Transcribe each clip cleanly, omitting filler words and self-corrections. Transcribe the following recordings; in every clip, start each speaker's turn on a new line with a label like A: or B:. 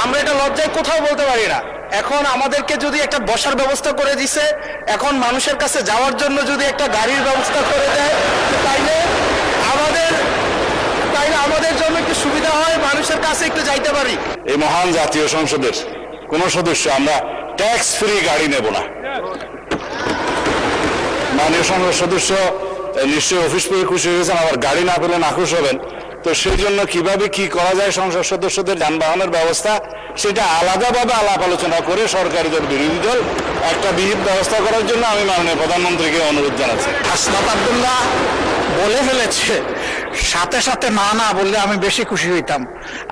A: আমরা এটা লজ্জায় কোথাও বলতে পারি না। এখন আমাদেরকে যদি একটা বসার ব্যবস্থা করে দিছে, এখন মানুষের কাছে যাওয়ার জন্য যদি একটা গাড়ির ব্যবস্থা করে দেয়, তাইলে আমাদের জন্য একটু সুবিধা হয়, মানুষের কাছে একটু যাইতে পারি।
B: এই মহান জাতীয় সংসদের কোন সদস্য আমরা ট্যাক্স ফ্রি গাড়ি নেব না। মাননীয় সংসদ সদস্য নিশ্চয়ই অফিস পেয়ে খুশি হয়েছেন, আবার গাড়ি না পেলে নাখুশ হবেন। তো সেই জন্য কিভাবে কি করা যায় সংসদ সদস্যদের যানবাহনের ব্যবস্থা, সেটা আলাদাভাবে আলাপ আলোচনা করে সরকারি দল বিরোধী দল একটা বিহিত ব্যবস্থা করার জন্য আমি মাননীয় প্রধানমন্ত্রীকে অনুরোধ জানাচ্ছি।
C: হাসনাত আব্দুল্লাহ বলে ফেলেছে, সাথে সাথে না না বললে আমি বেশি খুশি হইতাম।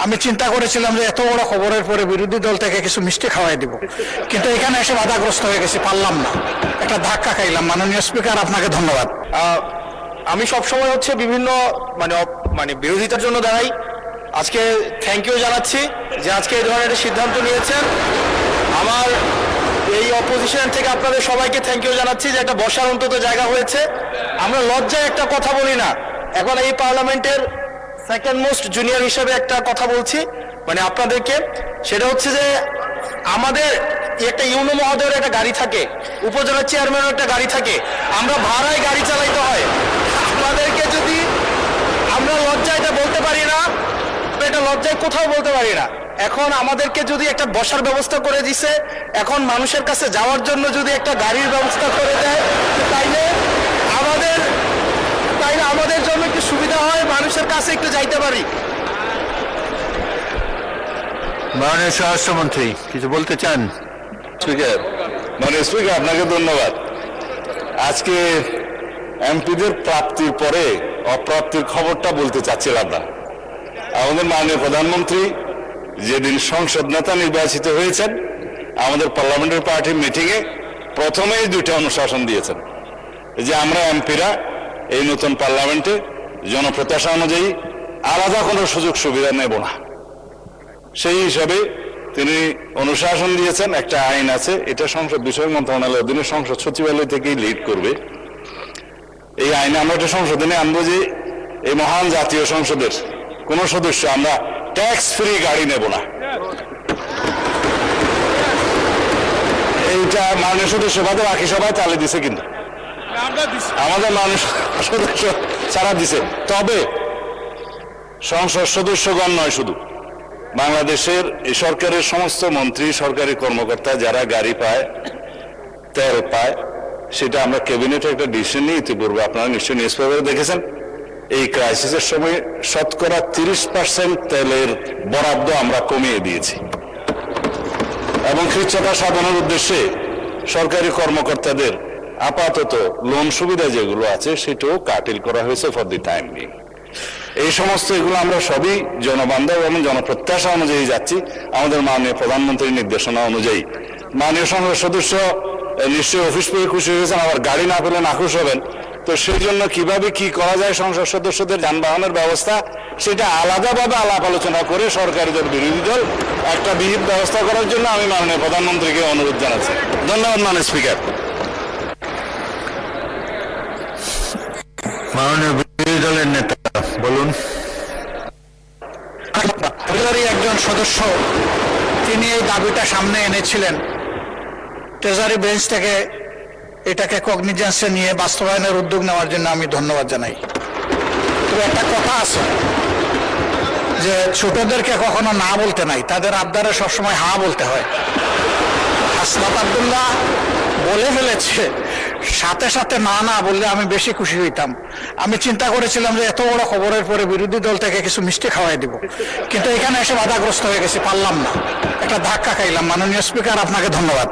C: আমি চিন্তা করেছিলাম যে এত বড় খবরের পরে বিরোধী দল থেকে কিছু মিষ্টি খাওয়াই দিব, কিন্তু এখানে এসে বাধাগ্রস্ত হয়ে গেছি, পারলাম না, একটা ধাক্কা খাইলাম। মাননীয় স্পিকার, আপনাকে ধন্যবাদ।
A: আমি সবসময় হচ্ছে বিভিন্ন মানে বিরোধিতার জন্য দাঁড়াই। আজকে থ্যাংক ইউ জানাচ্ছি যে আজকে এই ধরনের একটা সিদ্ধান্ত নিয়েছেন। আমার এই অপোজিশন থেকে আপনাদের সবাইকে থ্যাংক ইউ জানাচ্ছি যে একটা বসার অন্তত জায়গা হয়েছে। আমরা লজ্জায় একটা কথা বলি না। এখন এই পার্লামেন্টের সেকেন্ড মোস্ট জুনিয়র হিসেবে একটা কথা বলছি মানে আপনাদেরকে, সেটা হচ্ছে যে আমাদের একটা ইউনো মহোদয়ের একটা গাড়ি থাকে, উপজেলা চেয়ারম্যানের একটা গাড়ি থাকে, আমরা ভাড়ায় গাড়ি চালাইতে হয়। আমাদেরকে যদি আমরা লজ্জায় এটা বলতে পারি না, এটা লজ্জায় কোথাও বলতে পারি না। এখন আমাদেরকে যদি একটা বসার ব্যবস্থা করে দিছে, এখন মানুষের কাছে যাওয়ার জন্য যদি একটা গাড়ির ব্যবস্থা করে দেয়, তাইলে আমাদের জন্য একটু সুবিধা হয়, মানুষের কাছে একটু যাইতে পারি।
C: মাননীয় স্বরাষ্ট্রমন্ত্রী কিছু বলতে চান?
B: স্পিকার, মাননীয় স্পিকার, আপনাকে ধন্যবাদ। আজকে এমপিদের প্রাপ্তির পরে অপ্রাপ্তির খবরটা বলতে চাচ্ছিলাম না। আমাদের মাননীয় প্রধানমন্ত্রী যেদিন সংসদ নেতা নির্বাচিত হয়েছেন, আমাদের পার্লামেন্টারি পার্টি মিটিংয়ে প্রথমেই দুইটা অনুশাসন দিয়েছেন যে আমরা এমপিরা এই নতুন পার্লামেন্টে জনপ্রত্যাশা অনুযায়ী আলাদা কোনো সুযোগ সুবিধা নেব না। সেই হিসাবে তিনি অনুশাসন দিয়েছেন। একটা আইন আছে, এটা সংসদ বিষয় মন্ত্রণালয়ের অধীনে সংসদ সচিবালয় থেকেই লিড করবে। এই আইনে আমরা একটা সংশোধনে আনবো যে এই মহান জাতীয় সংসদের কোন সদস্য আমরা ট্যাক্স ফ্রি গাড়ি নেব না। এইটা মাননীয় সদস্য বাদে বাকি সবাই তালে দিছে, কিন্তু আমাদের মাননীয় সদস্য ছাড়া দিছে। তবে সংসদ সদস্যগণ নয়, শুধু বাংলাদেশের এই সরকারের সমস্ত মন্ত্রী, সরকারি কর্মকর্তা যারা গাড়ি পায়, তেল পায়, সেটা আমরা ক্যাবিনেটে একটা ডিসিশন নিয়ে ইতিপূর্বে আপনারা নিশ্চয়ই নিউজ পেপারে দেখেছেন, এই ক্রাইসিসের সময় শতকরা 30% তেলের বরাদ্দ আমরা কমিয়ে দিয়েছি এবং খ্রিস্টতা সাধনের উদ্দেশ্যে সরকারি কর্মকর্তাদের আপাতত লোন সুবিধা যেগুলো আছে সেটাও কাটিল করা হয়েছে ফর দি টাইম বিং। এই সমস্ত এগুলো আমরা সবই জনবান্ধব এবং জনপ্রত্যাশা অনুযায়ী যাচ্ছি, আমাদের মাননীয় প্রধানমন্ত্রীর নির্দেশনা অনুযায়ী। মাননীয় সংসদ সদস্য নিশ্চয়ই অফিস পেয়ে খুশি হয়েছেন, আবার গাড়ি না পেলে নাখুশ হবেন। তো সেই জন্য কিভাবে কি করা যায় সংসদ সদস্যদের যানবাহনের ব্যবস্থা, সেটা আলাদাভাবে আলাপ আলোচনা করে সরকারি দল বিরোধী দল একটা বিহিত ব্যবস্থা করার জন্য আমি মাননীয় প্রধানমন্ত্রীকে অনুরোধ জানাচ্ছি। ধন্যবাদ মাননীয় স্পিকার।
C: মাননীয় বিরোধী দলের নেতা বলুন। একজন সদস্য তিনি এই দাবিটা সামনে এনেছিলেন, ট্রেজারি বেঞ্চ থেকে এটাকে কগনিজেন্সে নিয়ে বাস্তবায়নের উদ্যোগ নেওয়ার জন্য আমি ধন্যবাদ জানাই। তবে একটা কথা আছে যে ছোটদেরকে কখনো না বলতে নাই, তাদের আবদারে সবসময় হা বলতে হয়। হাসনাত আব্দুল্লাহ বলে ফেলেছে, সাথে সাথে না না বললে আমি বেশি খুশি হইতাম। আমি চিন্তা করেছিলাম যে এত বড় খবরের পরে বিরোধী দল থেকে কিছু মিষ্টি খাওয়াই দিব, কিন্তু এখানে এসে বাধাগ্রস্ত হয়ে গেছি, পারলাম না, একটা ধাক্কা খাইলাম। মাননীয় স্পিকার, আপনাকে ধন্যবাদ।